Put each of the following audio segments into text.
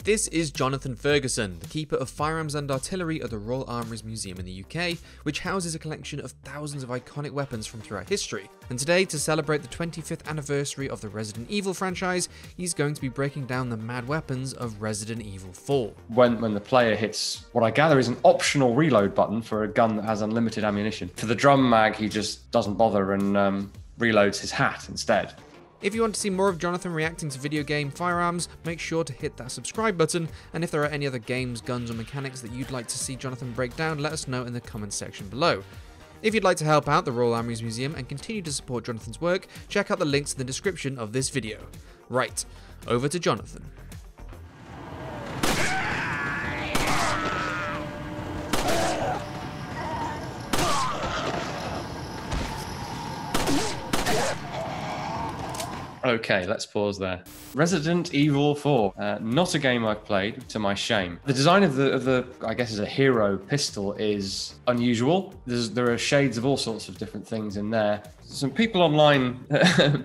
This is Jonathan Ferguson, the Keeper of Firearms and Artillery at the Royal Armouries Museum in the UK, which houses a collection of thousands of iconic weapons from throughout history. And today, to celebrate the 25th anniversary of the Resident Evil franchise, he's going to be breaking down the mad weapons of Resident Evil 4. When the player hits what I gather is an optional reload button for a gun that has unlimited ammunition. For the drum mag, he just doesn't bother and reloads his hat instead. If you want to see more of Jonathan reacting to video game firearms, make sure to hit that subscribe button, and if there are any other games, guns or mechanics that you'd like to see Jonathan break down, let us know in the comments section below. If you'd like to help out the Royal Armouries Museum and continue to support Jonathan's work, check out the links in the description of this video. Right, over to Jonathan. Okay, let's pause there. Resident Evil 4, not a game I've played, to my shame. The design of the I guess is a hero pistol is unusual. There are shades of all sorts of different things in there. Some people online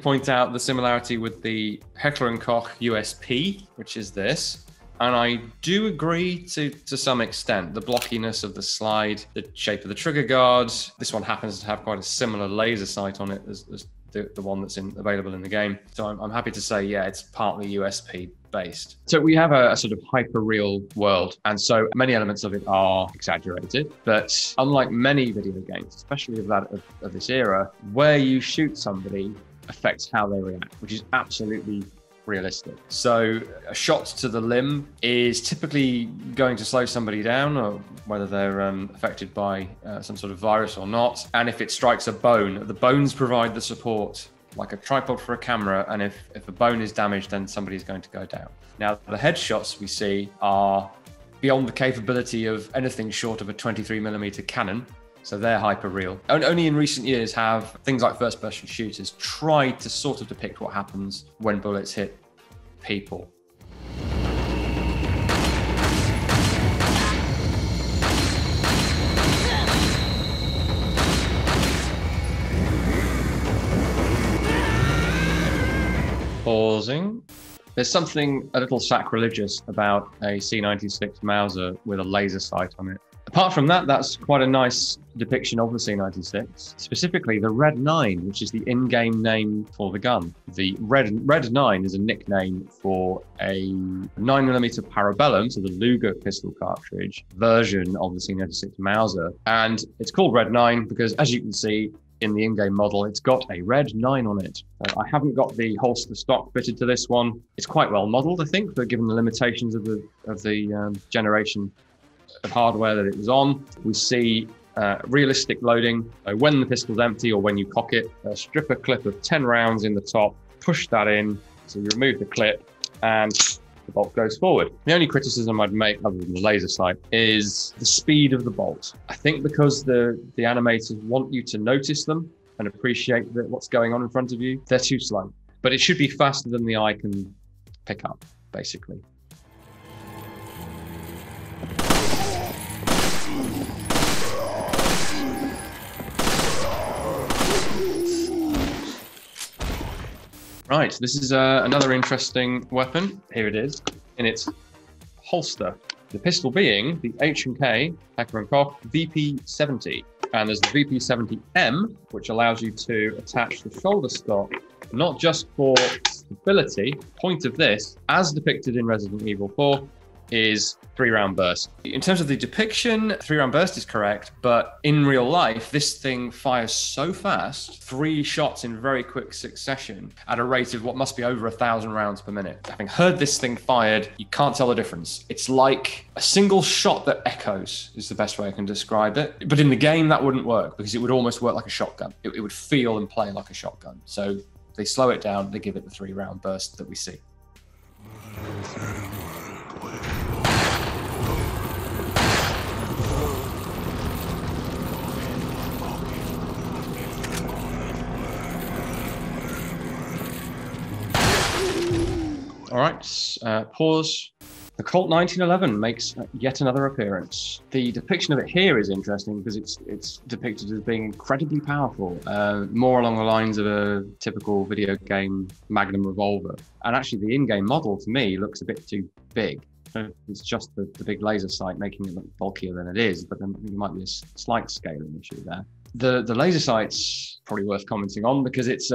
point out the similarity with the Heckler & Koch USP, which is this. And I do agree to some extent. The blockiness of the slide, the shape of the trigger guard. This one happens to have quite a similar laser sight on it as the one that's available in the game. So I'm happy to say, yeah, it's partly USP based. So we have a sort of hyper-real world, and so many elements of it are exaggerated. But unlike many video games, especially of this era, where you shoot somebody affects how they react, which is absolutely realistic. So a shot to the limb is typically going to slow somebody down, or whether they're affected by some sort of virus or not. And if it strikes a bone, the bones provide the support, like a tripod for a camera. And if a bone is damaged, then somebody's going to go down. Now, the headshots we see are beyond the capability of anything short of a 23mm cannon. So they're hyper-real. Only in recent years have things like first-person shooters tried to sort of depict what happens when bullets hit people. Pausing. There's something a little sacrilegious about a C96 Mauser with a laser sight on it. Apart from that, that's quite a nice depiction of the C96, specifically the Red 9, which is the in-game name for the gun. The Red 9 is a nickname for a 9mm Parabellum, so the Luger pistol cartridge version of the C96 Mauser. And it's called Red 9 because, as you can see in the in-game model, it's got a Red 9 on it. I haven't got the holster stock fitted to this one. It's quite well modeled, I think, but given the limitations of the generation of hardware that it was on. We see realistic loading. So when the pistol's empty or when you cock it, strip a clip of 10 rounds in the top, push that in, so you remove the clip and the bolt goes forward. The only criticism I'd make, other than the laser sight, is the speed of the bolt. I think because the animators want you to notice them and appreciate what's going on in front of you, they're too slow. But it should be faster than the eye can pick up, basically. Right, this is another interesting weapon. Here it is in its holster. The pistol being the H&K VP70, and there's the VP70M, which allows you to attach the shoulder stock, not just for stability. Point of this, as depicted in Resident Evil 4, is 3-round burst. In terms of the depiction, 3-round burst is correct, but in real life, this thing fires so fast, 3 shots in very quick succession at a rate of what must be over 1,000 rounds per minute. Having heard this thing fired, you can't tell the difference. It's like a single shot that echoes, is the best way I can describe it. But in the game, that wouldn't work because it would almost work like a shotgun. It would feel and play like a shotgun. So they slow it down, they give it the 3-round burst that we see. All right, pause. The Colt 1911 makes yet another appearance. The depiction of it here is interesting because it's depicted as being incredibly powerful, more along the lines of a typical video game Magnum revolver. And actually the in-game model, to me, looks a bit too big. So it's just the big laser sight making it look bulkier than it is, but then there might be a slight scaling issue there. The laser sight's probably worth commenting on because it's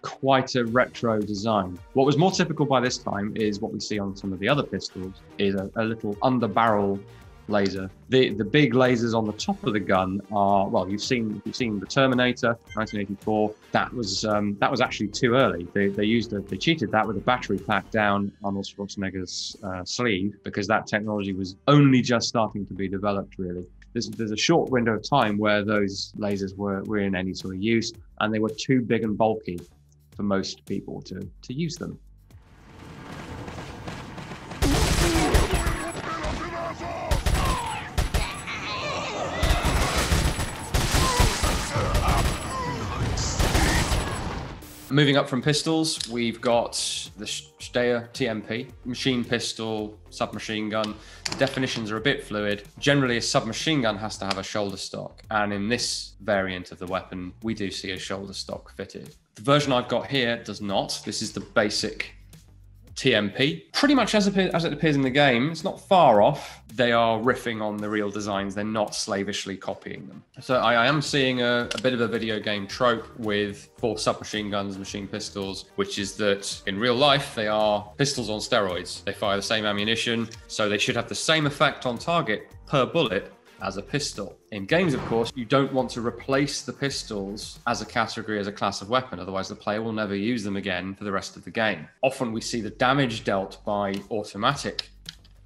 quite a retro design. What was more typical by this time is what we see on some of the other pistols is a little under barrel laser. The big lasers on the top of the gun are, well, you've seen the Terminator 1984. That was actually too early. They cheated that with a battery pack down Arnold Schwarzenegger's sleeve because that technology was only just starting to be developed really. There's a short window of time where those lasers were in any sort of use, and they were too big and bulky for most people to use them. Moving up from pistols, we've got the Steyr TMP, machine pistol, submachine gun. The definitions are a bit fluid. Generally, a submachine gun has to have a shoulder stock. And in this variant of the weapon, we do see a shoulder stock fitted. The version I've got here does not. This is the basic TMP. Pretty much as it appears in the game, it's not far off. They are riffing on the real designs. They're not slavishly copying them. So I am seeing a bit of a video game trope for submachine guns, machine pistols, which is that in real life, they are pistols on steroids. They fire the same ammunition, so they should have the same effect on target per bullet as a pistol. In games, of course, you don't want to replace the pistols as a category, as a class of weapon, otherwise the player will never use them again for the rest of the game. Often we see the damage dealt by automatic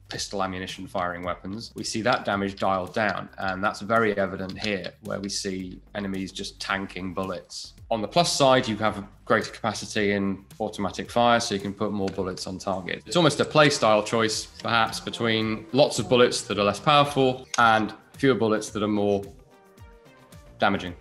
pistol ammunition firing weapons. We see that damage dialed down, and that's very evident here, where we see enemies just tanking bullets. On the plus side, you have a greater capacity in automatic fire, so you can put more bullets on target. It's almost a play style choice, perhaps, between lots of bullets that are less powerful and fewer bullets that are more damaging.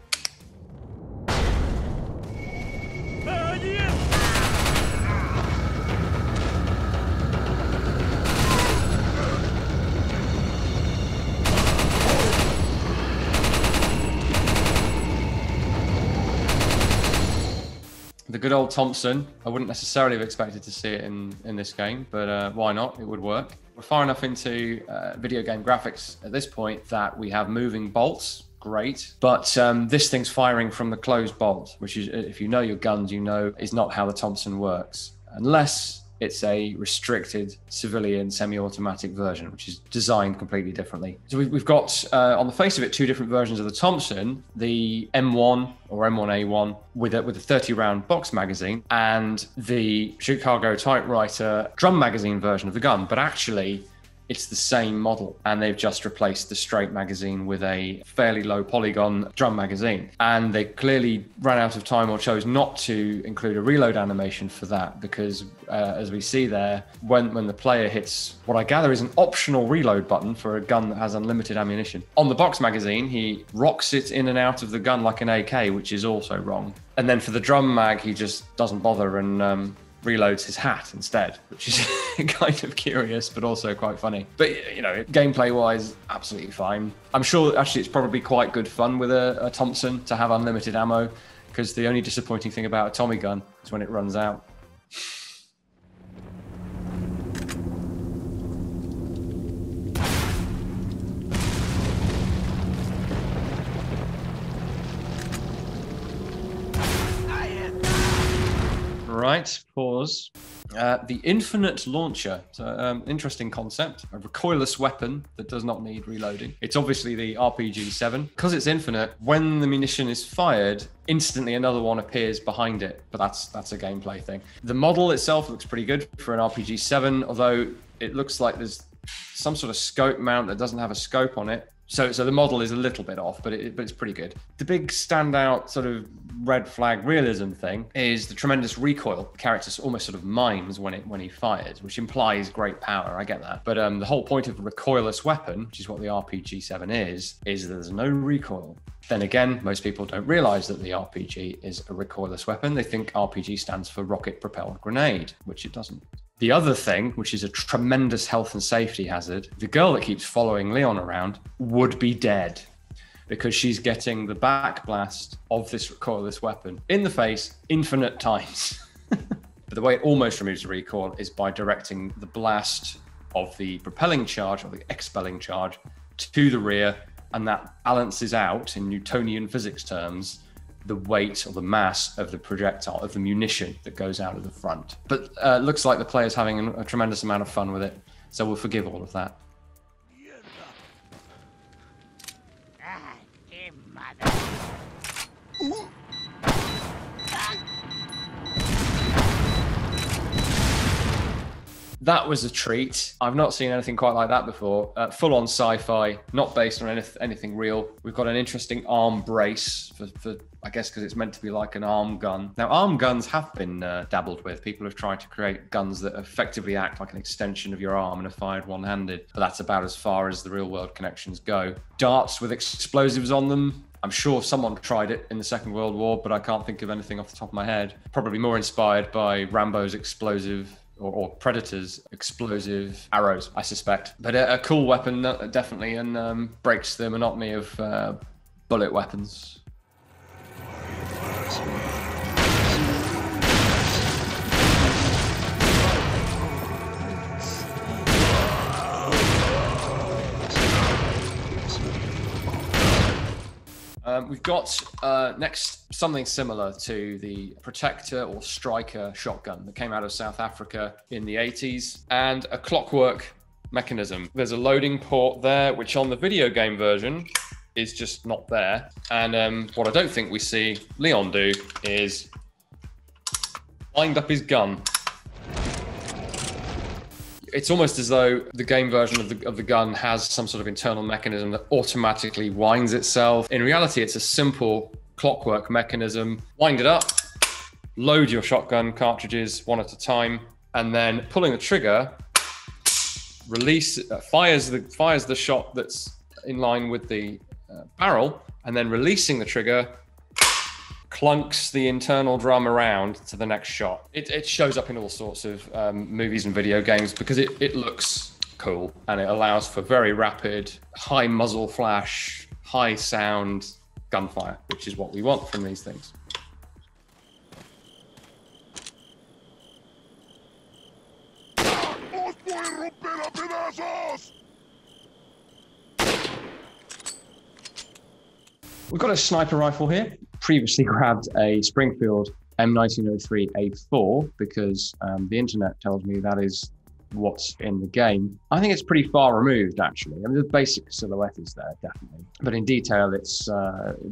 The good old Thompson, I wouldn't necessarily have expected to see it in this game, but why not? It would work. We're far enough into video game graphics at this point that we have moving bolts, great. But this thing's firing from the closed bolt, which is, if you know your guns, you know is not how the Thompson works. Unless it's a restricted civilian semi-automatic version, which is designed completely differently. So we've got, on the face of it, two different versions of the Thompson, the M1 or M1A1 with a 30-round box magazine, and the Chicago Typewriter drum magazine version of the gun. But actually, it's the same model, and they've just replaced the straight magazine with a fairly low polygon drum magazine. And they clearly ran out of time or chose not to include a reload animation for that, because as we see there, when the player hits what I gather is an optional reload button for a gun that has unlimited ammunition. On the box magazine, he rocks it in and out of the gun like an AK, which is also wrong. And then for the drum mag, he just doesn't bother and reloads his hat instead, which is kind of curious, but also quite funny. But, you know, gameplay-wise, absolutely fine. I'm sure, actually, it's probably quite good fun with a Thompson to have unlimited ammo, because the only disappointing thing about a Tommy gun is when it runs out. Right, pause. The infinite launcher. So, interesting concept. A recoilless weapon that does not need reloading. It's obviously the RPG-7. Because it's infinite, when the munition is fired, instantly another one appears behind it. But that's a gameplay thing. The model itself looks pretty good for an RPG-7, although it looks like there's some sort of scope mount that doesn't have a scope on it. So the model is a little bit off, but it's pretty good. The big standout sort of red flag realism thing is the tremendous recoil. The character almost sort of mimes when he fires, which implies great power. I get that. But the whole point of a recoilless weapon, which is what the RPG-7 is there's no recoil. Then again, most people don't realize that the RPG is a recoilless weapon. They think RPG stands for rocket propelled grenade, which it doesn't. The other thing, which is a tremendous health and safety hazard, the girl that keeps following Leon around would be dead because she's getting the back blast of this recoilless weapon in the face infinite times. But the way it almost removes the recoil is by directing the blast of the propelling charge or the expelling charge to the rear, and that balances out in Newtonian physics terms the weight or the mass of the projectile, of the munition that goes out of the front. But looks like the player's having a tremendous amount of fun with it, so we'll forgive all of that. That was a treat. I've not seen anything quite like that before. Full-on sci-fi, not based on anything real. We've got an interesting arm brace for I guess, because it's meant to be like an arm gun. Now, arm guns have been dabbled with. People have tried to create guns that effectively act like an extension of your arm and are fired one-handed, but that's about as far as the real-world connections go. Darts with explosives on them. I'm sure someone tried it in the Second World War, but I can't think of anything off the top of my head. Probably more inspired by Rambo's explosive or Predator's explosive arrows, I suspect. But a cool weapon, definitely, and breaks the monotony of bullet weapons. We've got next something similar to the Protector or Striker shotgun that came out of South Africa in the 80s, and a clockwork mechanism. There's a loading port there, which on the video game version is just not there. And what I don't think we see Leon do is wind up his gun. It's almost as though the game version of the gun has some sort of internal mechanism that automatically winds itself. In reality, it's a simple clockwork mechanism. Wind it up, load your shotgun cartridges one at a time, and then pulling the trigger, release, fires the shot that's in line with the barrel, and then releasing the trigger, clunks the internal drum around to the next shot. It shows up in all sorts of movies and video games because it looks cool, and it allows for very rapid, high muzzle flash, high sound gunfire, which is what we want from these things. We've got a sniper rifle here. Previously grabbed a Springfield M1903A4 because the internet tells me that is what's in the game. I think it's pretty far removed, actually. I mean, the basic silhouette is there, definitely. But in detail, it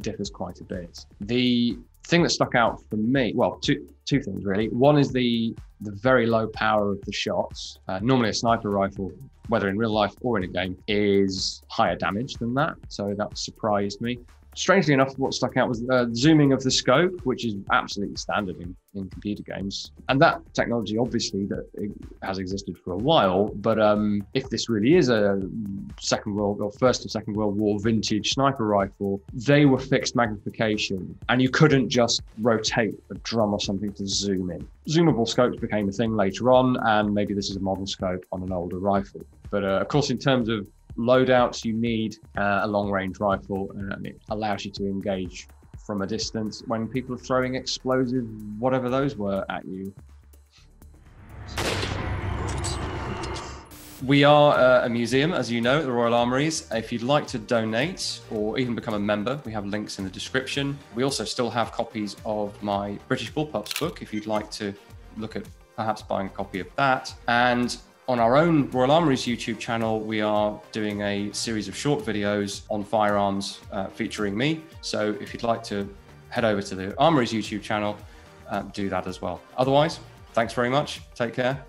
differs quite a bit. The thing that stuck out for me, well, two things, really. One is the very low power of the shots. Normally a sniper rifle, whether in real life or in a game, is higher damage than that. So that surprised me. Strangely enough, what stuck out was zooming of the scope, which is absolutely standard in computer games. And that technology, obviously, that it has existed for a while. But if this really is a First or Second World War vintage sniper rifle, they were fixed magnification, and you couldn't just rotate a drum or something to zoom in. Zoomable scopes became a thing later on, and maybe this is a modern scope on an older rifle. But of course, in terms of loadouts, you need a long-range rifle, and it allows you to engage from a distance when people are throwing explosive, whatever those were, at you. We are a museum, as you know, at the Royal Armouries. If you'd like to donate or even become a member, we have links in the description. We also still have copies of my British Bullpups book, if you'd like to look at perhaps buying a copy of that. And on our own Royal Armouries YouTube channel, we are doing a series of short videos on firearms featuring me. So if you'd like to head over to the Armouries YouTube channel, do that as well. Otherwise, thanks very much. Take care.